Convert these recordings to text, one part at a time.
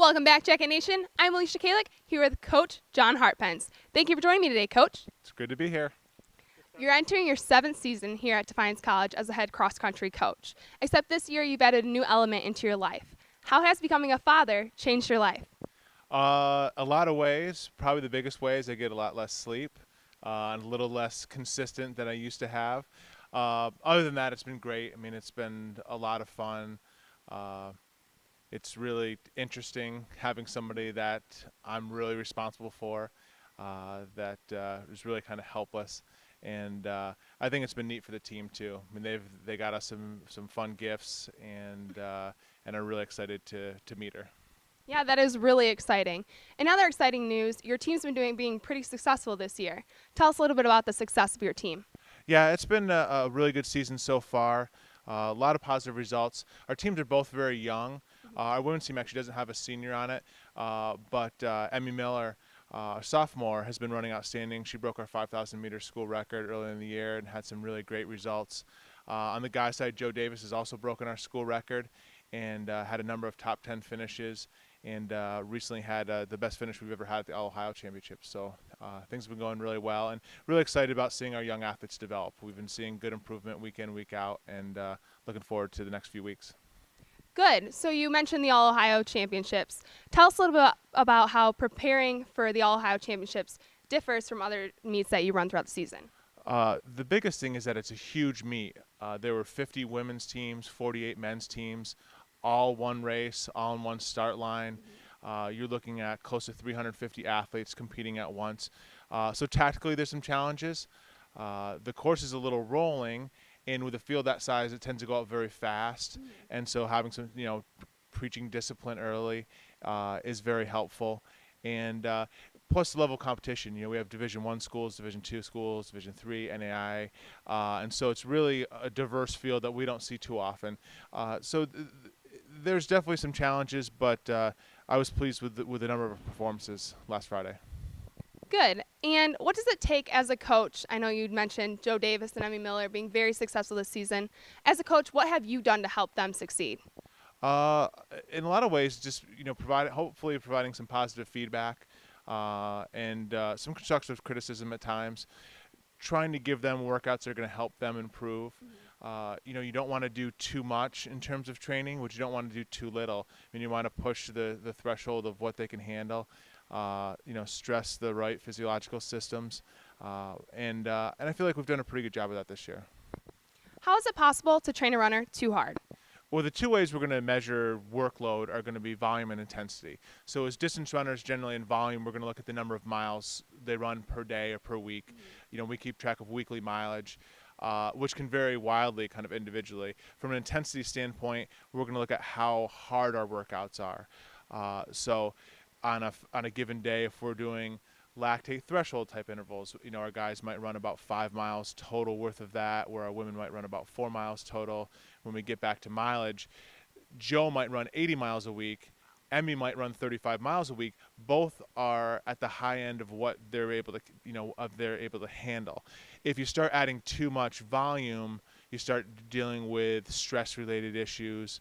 Welcome back, Jacket Nation. I'm Alicia Kalik, here with Coach John Hartpence. Thank you for joining me today, Coach. It's good to be here. You're entering your 7th season here at Defiance College as a head cross-country coach. Except this year, you've added a new element into your life. How has becoming a father changed your life? A lot of ways. Probably the biggest way is I get a lot less sleep, and a little less consistent than I used to have. Other than that, it's been great. I mean, it's been a lot of fun. It's really interesting having somebody that I'm really responsible for, that is really kind of helpless. And I think it's been neat for the team too. I mean, they got us some fun gifts, and are really excited to meet her. Yeah, that is really exciting. In other exciting news, your team's been being pretty successful this year. Tell us a little bit about the success of your team. Yeah, it's been a really good season so far. A lot of positive results. Our teams are both very young. Our women's team actually doesn't have a senior on it, but Emmy Miller, sophomore, has been running outstanding. She broke our 5,000 meter school record earlier in the year and had some really great results. On the guys' side, Joe Davis has also broken our school record and had a number of top 10 finishes, and recently had the best finish we've ever had at the All-Ohio Championships. So things have been going really well, and really excited about seeing our young athletes develop. We've been seeing good improvement week in, week out, and looking forward to the next few weeks. Good. So you mentioned the All-Ohio Championships. Tell us a little bit about how preparing for the All-Ohio Championships differs from other meets that you run throughout the season. The biggest thing is that it's a huge meet. There were 50 women's teams, 48 men's teams, all one race, all in one start line. You're looking at close to 350 athletes competing at once. So tactically there's some challenges. The course is a little rolling, and with a field that size, it tends to go out very fast. And so having some, preaching discipline early is very helpful. And plus the level of competition. We have Division I schools, Division II schools, Division III, NAI. And so it's really a diverse field that we don't see too often. So there's definitely some challenges, but I was pleased with the number of performances last Friday. Good. And what does it take as a coach? I know you'd mentioned Joe Davis and Emmy Miller being very successful this season. As a coach, what have you done to help them succeed? In a lot of ways, just hopefully providing some positive feedback and some constructive criticism at times. Trying to give them workouts that are going to help them improve. You don't want to do too much in terms of training, but you don't want to do too little. I mean, you want to push the threshold of what they can handle. Stress the right physiological systems, and I feel like we've done a pretty good job of that this year. How is it possible to train a runner too hard? Well, the two ways we're going to measure workload are going to be volume and intensity. So as distance runners, generally in volume, we're going to look at the number of miles they run per day or per week. We keep track of weekly mileage, which can vary wildly kind of individually. From an intensity standpoint, we're going to look at how hard our workouts are. So on a given day, if we're doing lactate threshold type intervals, our guys might run about 5 miles total worth of that, where our women might run about 4 miles total. When we get back to mileage, Joe might run 80 miles a week, Emmy might run 35 miles a week. Both are at the high end of what they're able to handle. If you start adding too much volume, you start dealing with stress-related issues,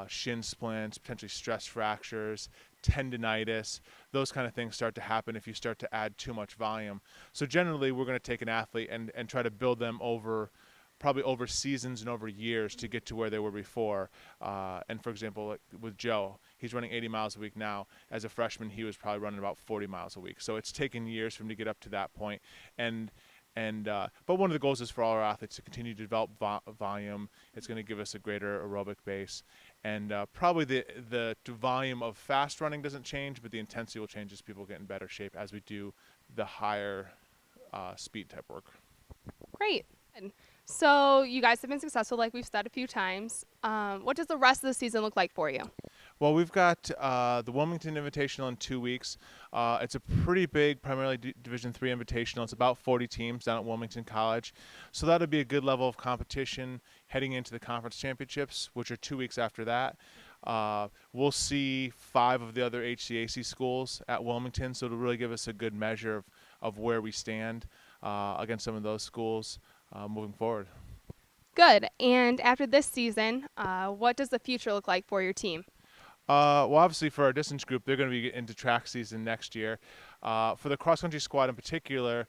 shin splints, potentially stress fractures, tendinitis. Those kind of things start to happen if you start to add too much volume. So generally, we're going to take an athlete and try to build them probably over seasons and over years to get to where they were before. And for example, like with Joe, he's running 80 miles a week now. As a freshman, he was probably running about 40 miles a week. So it's taken years for him to get up to that point. But one of the goals is for all our athletes to continue to develop volume. It's going to give us a greater aerobic base. And probably the volume of fast running doesn't change, but the intensity will change as people get in better shape as we do the higher speed type work. Great. So you guys have been successful, like we've said a few times. What does the rest of the season look like for you? Well, we've got the Wilmington Invitational in 2 weeks. It's a pretty big, primarily Division III Invitational. It's about 40 teams down at Wilmington College. So that'll be a good level of competition heading into the conference championships, which are 2 weeks after that. We'll see 5 of the other HCAC schools at Wilmington, so it'll really give us a good measure of where we stand against some of those schools moving forward. Good. And after this season, what does the future look like for your team? Well, obviously for our distance group, they're going to be into track season next year. For the cross country squad in particular,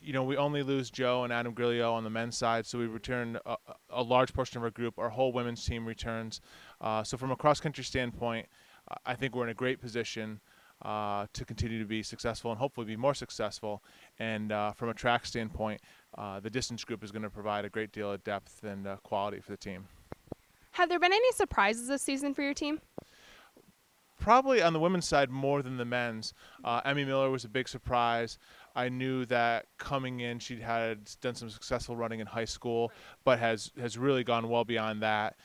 we only lose Joe and Adam Grillo on the men's side, so we return a large portion of our group. Our whole women's team returns. So from a cross country standpoint, I think we're in a great position to continue to be successful and hopefully be more successful. And from a track standpoint, the distance group is going to provide a great deal of depth and quality for the team. Have there been any surprises this season for your team? Probably on the women's side more than the men's. Emmy Miller was a big surprise. I knew that coming in, she had done some successful running in high school, but has really gone well beyond that.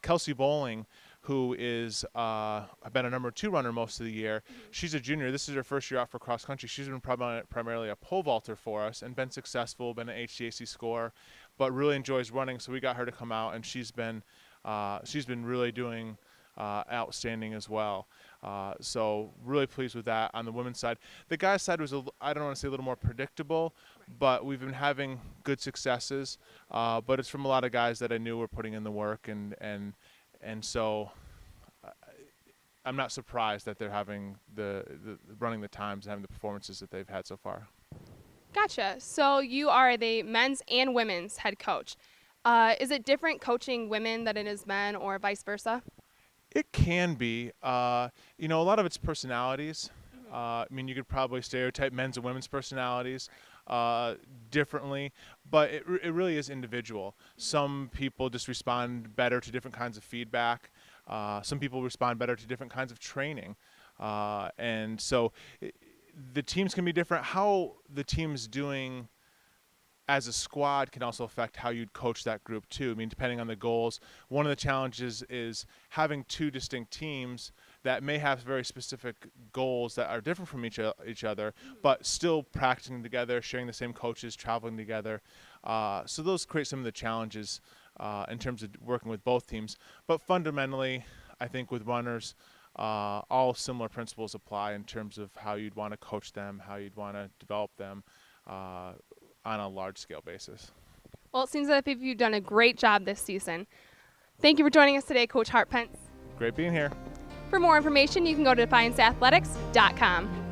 Kelsey Bowling, who is been a number 2 runner most of the year. She's a junior. This is her first year out for cross country. She's been primarily a pole vaulter for us and been successful, been an HCAC scorer, but really enjoys running. So we got her to come out, and she's been really doing outstanding as well. So really pleased with that on the women's side. The guys' side was, I don't want to say a little more predictable, but we've been having good successes. But it's from a lot of guys that I knew were putting in the work, and so I'm not surprised that they're having the running the times and having the performances that they've had so far. Gotcha. So you are the men's and women's head coach. Is it different coaching women than it is men, or vice versa? It can be. A lot of it's personalities. You could probably stereotype men's and women's personalities differently, but it really is individual. Some people just respond better to different kinds of feedback. Some people respond better to different kinds of training. And so the teams can be different. How the team's doing as a squad can also affect how you'd coach that group too. Depending on the goals. One of the challenges is having 2 distinct teams that may have very specific goals that are different from each other, but still practicing together, sharing the same coaches, traveling together. So those create some of the challenges in terms of working with both teams. But fundamentally, I think with runners, all similar principles apply in terms of how you'd want to coach them, how you'd want to develop them on a large-scale basis. Well, it seems that you've done a great job this season. Thank you for joining us today, Coach Hartpence. Great being here. For more information, you can go to defianceathletics.com.